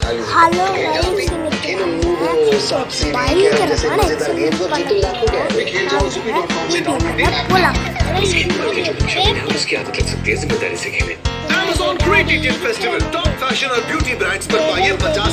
Hello guys பயங்கரமான excitement Amazon Great Indian Festival. Top fashion और beauty brands पर पाइए 50